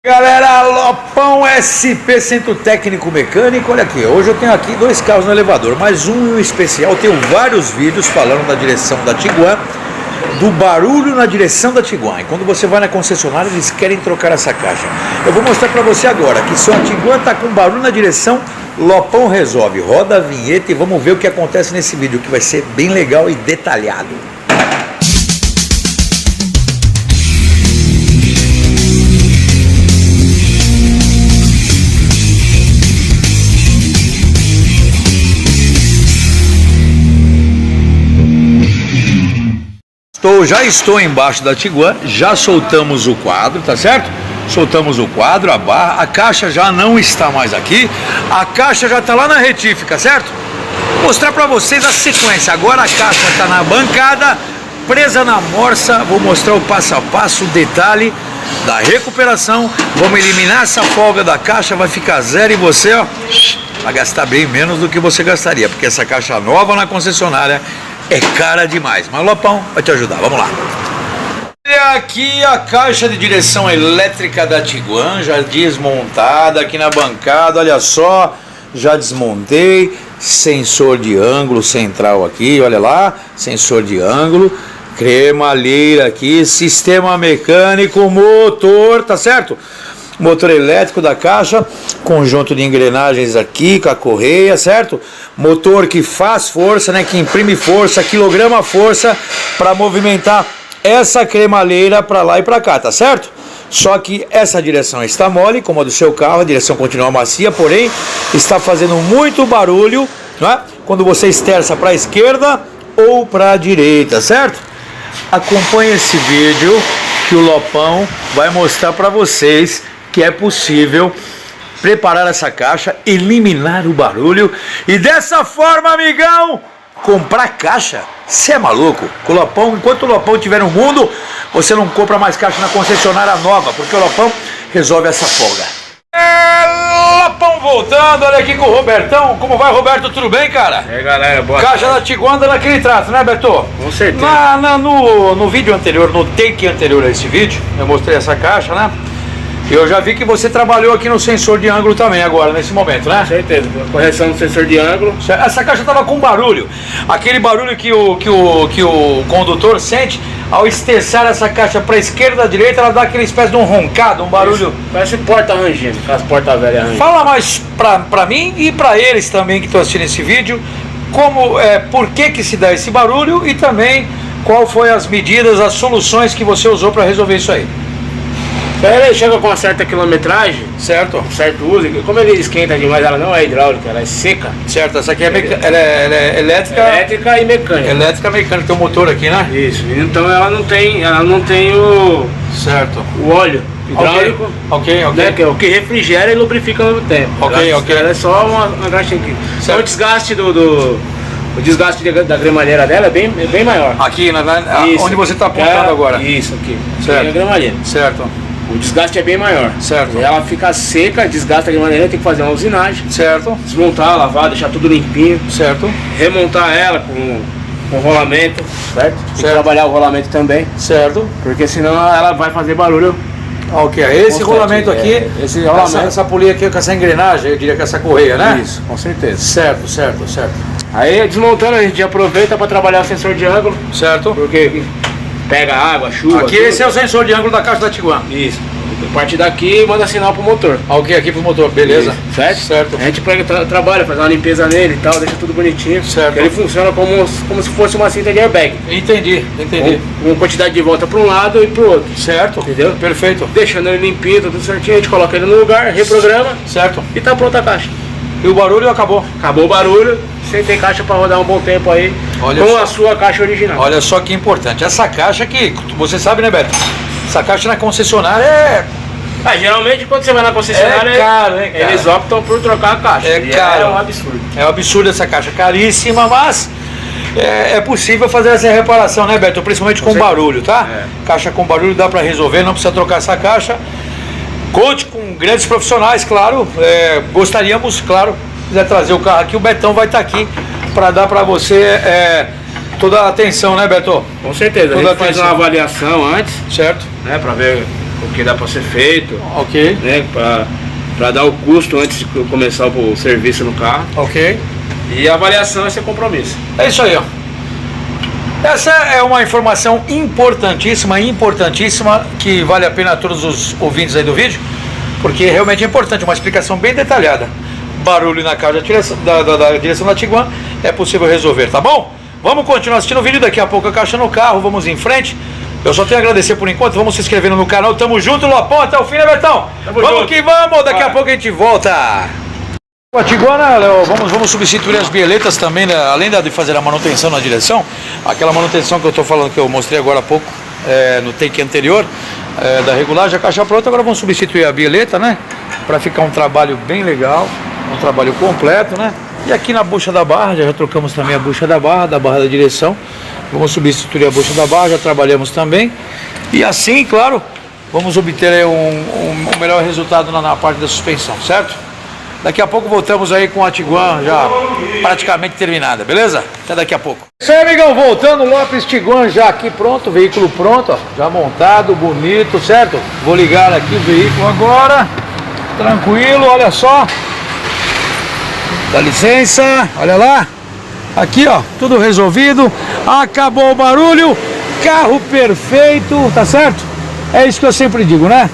Galera, Lopão SP Centro Técnico Mecânico. Olha aqui, hoje eu tenho aqui dois carros no elevador, mas um especial. Eu tenho vários vídeos falando da direção da Tiguan, do barulho na direção da Tiguan. E quando você vai na concessionária, eles querem trocar essa caixa. Eu vou mostrar pra você agora que se a Tiguan tá com barulho na direção, Lopão resolve. Roda a vinheta e vamos ver o que acontece nesse vídeo, que vai ser bem legal e detalhado. Já estou embaixo da Tiguan, já soltamos o quadro, tá certo? Soltamos o quadro, a barra, a caixa já não está mais aqui, a caixa já está lá na retífica, certo? Vou mostrar para vocês a sequência. Agora a caixa está na bancada, presa na morsa. Vou mostrar o passo a passo, o detalhe da recuperação. Vamos eliminar essa folga da caixa, vai ficar zero e você, ó, vai gastar bem menos do que você gastaria, porque essa caixa nova na concessionária é cara demais, mas o Lopão vai te ajudar, vamos lá. Olha aqui a caixa de direção elétrica da Tiguan, já desmontada aqui na bancada, olha só, já desmontei, sensor de ângulo central aqui, olha lá, sensor de ângulo, cremalheira aqui, sistema mecânico, motor, tá certo? Motor elétrico da caixa, conjunto de engrenagens aqui com a correia, certo? Motor que faz força, né? Que imprime força, quilograma força para movimentar essa cremalheira para lá e para cá, tá certo? Só que essa direção está mole, como a do seu carro, a direção continua macia, porém está fazendo muito barulho, né? Quando você esterça para a esquerda ou para a direita, certo? Acompanhe esse vídeo que o Lopão vai mostrar para vocês que é possível preparar essa caixa, eliminar o barulho e dessa forma, amigão, comprar caixa. Você é maluco? Com o Lopão, enquanto o Lopão estiver no mundo, você não compra mais caixa na concessionária nova, porque o Lopão resolve essa folga. Lopão voltando, olha aqui com o Robertão. Como vai, Roberto? Tudo bem, cara? É, galera, boa Caixa da Tiguan anda naquele trato, né, Beto? Com certeza. No vídeo anterior, no take anterior a esse vídeo, eu mostrei essa caixa, né? Eu já vi que você trabalhou aqui no sensor de ângulo também agora, nesse momento, né? Com certeza, correção do sensor de ângulo. Essa caixa estava com barulho, aquele barulho que o condutor sente ao esterçar essa caixa para a esquerda, à direita, ela dá aquela espécie de um roncado, um barulho. Isso, parece porta rangindo, aquelas portas velhas rangindo. Fala mais pra mim e pra eles também que estão assistindo esse vídeo, por que se dá esse barulho e também qual foi as medidas, as soluções que você usou para resolver isso aí. Ele chega com uma certa quilometragem, Certo? um certo uso, como ele esquenta demais, ela não é hidráulica, ela é seca. Certo, essa aqui ela é elétrica. Elétrica e mecânica. Elétrica mecânica, tem um motor aqui, né? Isso, então ela não tem o óleo hidráulico, Ok. né, que é o que refrigera e lubrifica ao mesmo tempo. Ok. Ela é só uma graxa aqui. Então o desgaste o desgaste da cremalheira dela é bem maior. Aqui, Isso, onde você está apontando agora. Isso, aqui. Certo. Aqui é a cremalheira. Certo. O desgaste é bem maior. Certo. Ela fica seca, desgasta a cremalheira, tem que fazer uma usinagem. Certo. Desmontar, lavar, deixar tudo limpinho. Certo. Remontar ela com rolamento, certo? Tem que Certo. trabalhar o rolamento também, Certo. porque senão ela vai fazer barulho. Ok, esse Constante, rolamento aqui, esse rolamento. essa polia aqui com essa engrenagem, eu diria que essa correia, né? Isso, com certeza. Certo. Aí desmontando a gente aproveita para trabalhar o sensor de ângulo, Certo. porque pega água, chuva. Aqui tudo. esse é o sensor de ângulo da caixa da Tiguan. Isso. A partir daqui manda sinal pro motor. Ok, aqui pro motor, beleza. Isso, certo? A gente pega, trabalha, faz uma limpeza nele e tal, deixa tudo bonitinho. Certo. Ele funciona como se fosse uma cinta de airbag. Entendi. Com quantidade de volta para um lado e pro outro. Certo. Entendeu? Perfeito. Deixando ele limpinho, tudo certinho, a gente coloca ele no lugar, reprograma Certo. e tá pronta a caixa. E o barulho acabou. Acabou o barulho, você tem caixa para rodar um bom tempo aí. Olha com só. a sua caixa original. Olha só que importante. Essa caixa aqui, você sabe, né, Beto? Essa caixa na concessionária Geralmente quando você vai na concessionária, é caro, hein, cara? eles optam por trocar a caixa. É caro. É um absurdo. É um absurdo essa caixa, caríssima, mas é possível fazer essa reparação, né, Beto? Principalmente com barulho, tá? Caixa com barulho dá para resolver, não precisa trocar essa caixa. Conte com grandes profissionais, claro. Gostaríamos, claro, se quiser trazer o carro aqui, o Betão vai estar aqui para dar para você toda a atenção, né, Beto? Com certeza, a gente faz uma avaliação antes, certo? né, para ver o que dá para ser feito, Ok. né? Para dar o custo antes de começar o serviço no carro. Ok. E a avaliação é seu compromisso. É isso aí, ó. Essa é uma informação importantíssima, que vale a pena a todos os ouvintes aí do vídeo, porque realmente é importante, uma explicação bem detalhada. Barulho na caixa da direção da Tiguan é possível resolver, tá bom? Vamos continuar assistindo o vídeo, daqui a pouco a caixa no carro, vamos em frente. Eu só tenho a agradecer por enquanto, vamos se inscrevendo no canal, tamo junto, Lopão, até o fim, né, Bertão? Vamos junto. Que vamos, daqui a pouco a gente volta. A Tiguan, né, vamos substituir as bieletas também, né, além de fazer a manutenção na direção, aquela manutenção que eu tô falando, que eu mostrei agora há pouco, no take anterior, da regulagem, a caixa pronta, agora vamos substituir a bieleta, né, para ficar um trabalho bem legal, um trabalho completo, né. E aqui na bucha da barra, já trocamos também a bucha da barra da direção. Vamos substituir a bucha da barra, já trabalhamos também. E assim, claro, vamos obter aí um melhor resultado na parte da suspensão, certo? Daqui a pouco voltamos aí com a Tiguan já praticamente terminada, beleza? Até daqui a pouco. Isso aí, amigão, voltando, Lopes Tiguan já aqui pronto, veículo pronto, ó, já montado, bonito, certo? Vou ligar aqui o veículo agora, tranquilo, olha só. Dá licença, olha lá, aqui ó, tudo resolvido, acabou o barulho, carro perfeito, tá certo? É isso que eu sempre digo, né?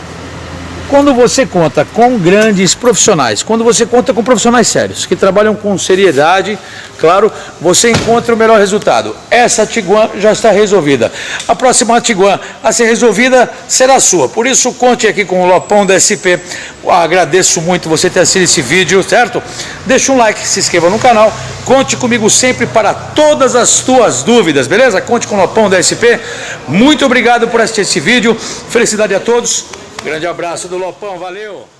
Quando você conta com grandes profissionais, quando você conta com profissionais sérios, que trabalham com seriedade, claro, você encontra o melhor resultado. Essa Tiguan já está resolvida. A próxima Tiguan a ser resolvida será sua. Por isso, conte aqui com o Lopão da SP. Agradeço muito você ter assistido esse vídeo, certo? Deixa um like, se inscreva no canal. Conte comigo sempre para todas as tuas dúvidas, beleza? Conte com o Lopão da SP. Muito obrigado por assistir esse vídeo. Felicidade a todos. Grande abraço do Lopão, valeu!